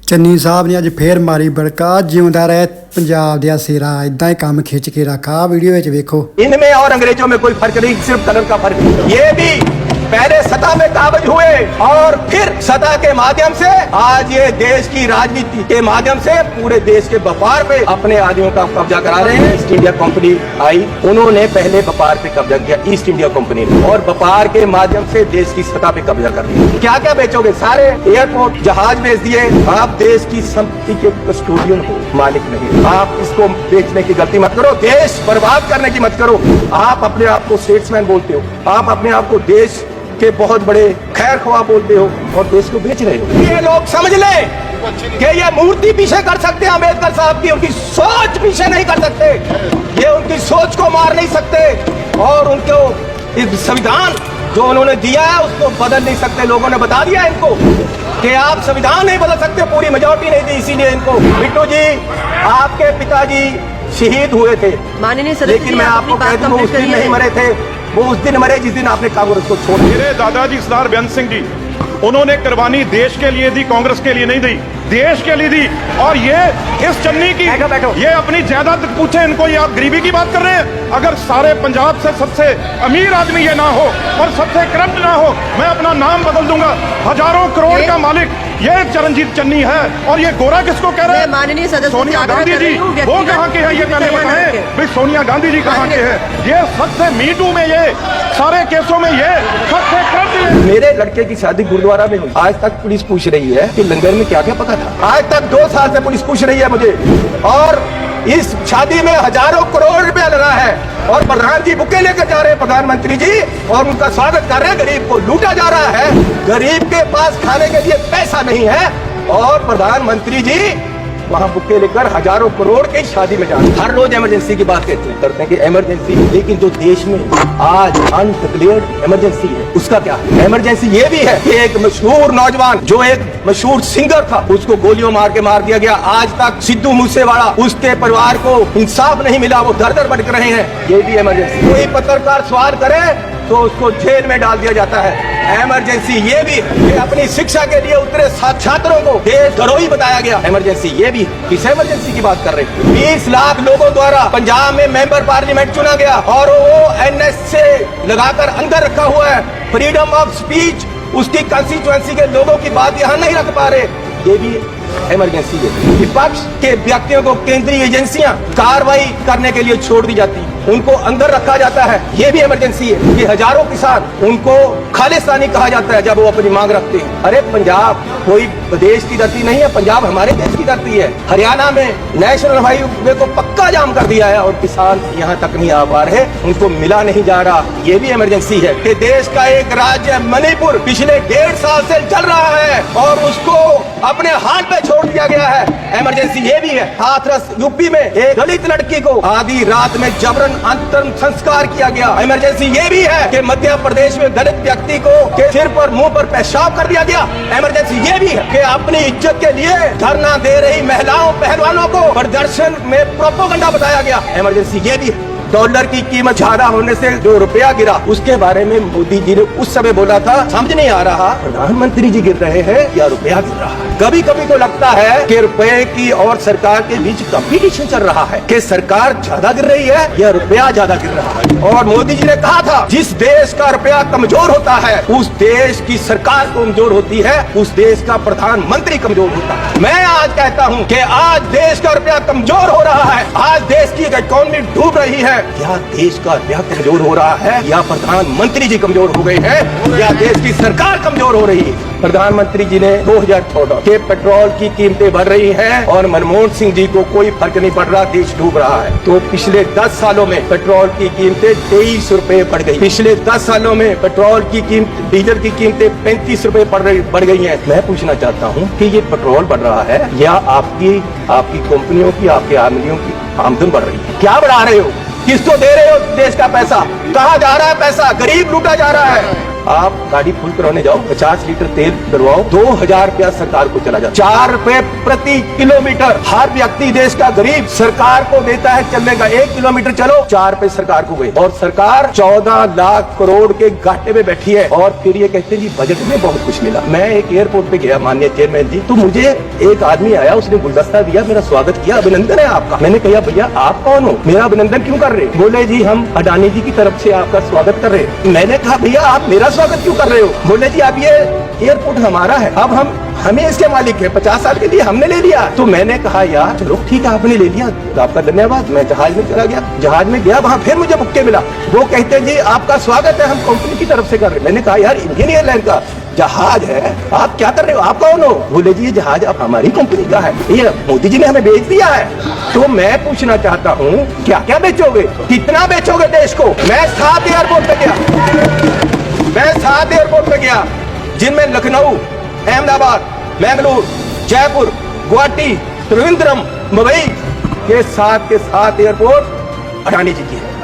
चन्नी साहब ने अज फिर मारी बड़का जिउंदा रहे पंजाब दिया सिरा इदा ही काम खिंच के रखा। वीडियो में वेखो। इनमें और अंग्रेजों में कोई फर्क नहीं, सिर्फ कलर का फर्क है। ये भी पहले सत्ता में काबिज हुए और फिर सत्ता के माध्यम से आज ये देश की राजनीति के माध्यम से पूरे देश के व्यापार पे अपने आदमियों का कब्जा करा रहे हैं। ईस्ट इंडिया कंपनी आई, उन्होंने पहले व्यापार पे कब्जा किया ईस्ट इंडिया कंपनी ने, और व्यापार के माध्यम से देश की सत्ता पे कब्जा कर लिया। क्या क्या बेचोगे? सारे एयरपोर्ट जहाज बेच दिए। आप देश की संपत्ति के कस्टोडियन हो, मालिक नहीं। आप इसको बेचने की गलती मत करो, देश बर्बाद करने की मत करो। आप अपने आप को स्टेट्समैन बोलते हो, आप अपने आप को देश के बहुत बड़े खैर ख्वाह बोलते हो और देश को बेच रहे हो। ये लोग समझ ले कि ये मूर्ति पीछे कर सकते हैं अम्बेडकर साहब की, उनकी सोच पीछे नहीं कर सकते। ये उनकी सोच को मार नहीं सकते और उनको संविधान जो उन्होंने दिया है उसको बदल नहीं सकते। लोगों ने बता दिया इनको कि आप संविधान नहीं बदल सकते, पूरी मेजॉरिटी नहीं दी, इसीलिए इनको। बिट्टू जी, आपके पिताजी शहीद हुए थे, लेकिन मैं आपको कहता हूँ उस दिन नहीं मरे थे। वो उस दिन मरे जिस दिन आपने कांग्रेस को छोड़ दिया। मेरे दादाजी सरदार बेअंत सिंह जी, उन्होंने कुर्बानी देश के लिए दी, कांग्रेस के लिए नहीं दी, देश के लिए दी। और ये इस चन्नी की बैठो। ये अपनी जायदाद पूछे इनको, ये आप गरीबी की बात कर रहे हैं। अगर सारे पंजाब से सबसे अमीर आदमी ये ना हो और सबसे करप्ट ना हो, मैं अपना नाम बदल दूंगा। हजारों करोड़ का मालिक ये चरणजीत चन्नी है। और ये गोरा किसको कह रहे हैं? माननीय सदस्य सोनिया गांधी जी, वो कहाँ के हैं ये पहले बताएं। भाई सोनिया गांधी जी कहाँ के हैं? ये सबसे मीटू में, ये सारे केसों में ये सबसे करप्ट। मेरे लड़के की शादी गुरुद्वारा में हुई, आज तक पुलिस पूछ रही है कि लंगर में क्या क्या पका था। आज तक 2 साल से पुलिस पूछ रही है मुझे, और इस शादी में हजारों करोड़ रुपया लगा है और प्रधान जी बुके लेकर जा रहे हैं, प्रधानमंत्री जी, और उनका स्वागत कर रहे हैं। गरीब को लूटा जा रहा है, गरीब के पास खाने के लिए पैसा नहीं है और प्रधानमंत्री जी वहाँ बुके लेकर हजारों करोड़ की शादी में जाते हैं। हर रोज इमरजेंसी की बात करते हैं कि इमरजेंसी, लेकिन जो देश में आज अनडिक्लेयर्ड इमरजेंसी है उसका क्या है? इमरजेंसी ये भी है कि एक मशहूर नौजवान जो एक मशहूर सिंगर था, उसको गोलियों मार के मार दिया गया। आज तक सिद्धू मूसेवाला, उसके परिवार को इंसाफ नहीं मिला, वो दर दर भटक रहे हैं। ये भी इमरजेंसी। कोई पत्रकार सवाल करे तो उसको जेल में डाल दिया जाता है। इमरजेंसी ये भी है कि अपनी शिक्षा के लिए उतरे छात्रों को देशद्रोही बताया गया। इमरजेंसी ये भी। किस इमरजेंसी की बात कर रहे हैं? 20 लाख लोगों द्वारा पंजाब में मेंबर पार्लियामेंट चुना गया और वो एनएस से लगाकर अंदर रखा हुआ है। फ्रीडम ऑफ स्पीच, उसकी कंस्टिट्यूएंसी के लोगों की बात यहाँ नहीं रख पा रहे। ये भी इमरजेंसी है। विपक्ष के व्यक्तियों को केंद्रीय एजेंसियां कार्रवाई करने के लिए छोड़ दी जाती, उनको अंदर रखा जाता है। ये भी इमरजेंसी है कि हजारों किसान, उनको खालिस्तानी कहा जाता है जब वो अपनी मांग रखते हैं। अरे पंजाब कोई देश की धरती नहीं है, पंजाब हमारे देश की धरती है। हरियाणा में नेशनल हाईवे को पक्का जाम कर दिया है और किसान यहाँ तक नहीं आ पा रहे, उनको मिला नहीं जा रहा। ये भी इमरजेंसी है कि देश का एक राज्य मणिपुर पिछले 1.5 साल से चल रहा है और उसको अपने हाल पे छोड़ दिया गया है। इमरजेंसी ये भी है। हाथरस यूपी में एक दलित लड़की को आधी रात में जबरन अंतिम संस्कार किया गया। इमरजेंसी ये भी है कि मध्य प्रदेश में दलित व्यक्ति को के सिर पर, मुंह पर पेशाब कर दिया गया। इमरजेंसी ये भी है कि अपनी इज्जत के लिए धरना दे रही महिलाओं, पहलवानों को प्रदर्शन में प्रोपेगेंडा बताया गया। इमरजेंसी ये भी है। डॉलर की कीमत ज्यादा होने से जो रुपया गिरा, उसके बारे में मोदी जी ने उस समय बोला था, समझ नहीं आ रहा प्रधानमंत्री जी गिर रहे हैं या रुपया गिर रहा है। कभी कभी तो लगता है कि रुपए की और सरकार के बीच कंपटीशन चल रहा है कि सरकार ज्यादा गिर रही है या रुपया ज्यादा गिर रहा है। और मोदी जी ने कहा था, जिस देश का रुपया कमजोर होता है उस देश की सरकार कमजोर होती है, उस देश का प्रधानमंत्री कमजोर होता है। मैं आज कहता हूँ कि आज देश का रुपया कमजोर हो रहा है, आज देश की इकोनॉमी डूब रही है। क्या देश का रुपया कमजोर हो रहा है या प्रधानमंत्री जी कमजोर हो गए हैं या देश की सरकार कमजोर हो रही है? प्रधानमंत्री जी ने 2014 के पेट्रोल की कीमतें बढ़ रही हैं और मनमोहन सिंह जी को कोई फर्क नहीं पड़ रहा, देश डूब रहा है। तो पिछले 10 सालों में पेट्रोल की कीमतें 23 रुपए बढ़ गई। पिछले 10 सालों में पेट्रोल की कीमत, डीजल की कीमतें 35 रुपए बढ़ गई हैं। मैं पूछना चाहता हूँ कि ये पेट्रोल बढ़ रहा है या आपकी कंपनियों की, आपके आदमियों की आमदन बढ़ रही है? क्या बढ़ा रहे हो? किसको दे रहे हो देश का पैसा? कहाँ जा रहा है पैसा? गरीब लूटा जा रहा है। आप गाड़ी फुल कराने जाओ, 50 लीटर तेल डलवाओ, 2000 रुपया सरकार को चला जाता, 4 रुपए प्रति किलोमीटर हर व्यक्ति देश का गरीब सरकार को देता है चलने का। 1 किलोमीटर चलो 4 रुपए सरकार को गए, और सरकार 14 लाख करोड़ के घाटे में बैठी है। और फिर ये कहते हैं जी बजट में बहुत कुछ मिला। मैं एक एयरपोर्ट पे गया माननीय चेयरमैन जी, तो मुझे एक आदमी आया, उसने गुलदस्ता दिया, मेरा स्वागत किया, अभिनंदन है आपका। मैंने कहा भैया आप कौन हो, मेरा अभिनंदन क्यों कर रहे? बोले जी हम अडानी जी की तरफ से आपका स्वागत कर रहे हैं। मैंने कहा भैया आप मेरा स्वागत क्यों कर रहे हो? बोले जी अब ये एयरपोर्ट हमारा है, अब हमें इसके मालिक है, 50 साल के लिए हमने ले लिया। तो मैंने कहा यार चलो ठीक है आपने ले लिया, तो आपका धन्यवाद। मैं जहाज में चला गया, जहाज में गया, वहां फिर मुझे बुक्के मिला, वो कहते जी आपका स्वागत है हम कंपनी की तरफ से कर रहे हैं। मैंने कहा यार इंडियन एयरलाइन का जहाज है, आप क्या कर रहे हो, आप कौन हो? बोले जी ये जहाज अब हमारी कंपनी का है, ये मोदी जी ने हमें बेच दिया है। तो मैं पूछना चाहता हूँ क्या क्या बेचोगे, कितना बेचोगे देश को? मैं 7 एयरपोर्ट पे गया, मैं 7 एयरपोर्ट पे गया, जिनमें लखनऊ, अहमदाबाद, बेंगलुरु, जयपुर, गुवाहाटी, त्रिवेंद्रम, मुंबई के 7 एयरपोर्ट अडानी जी की है।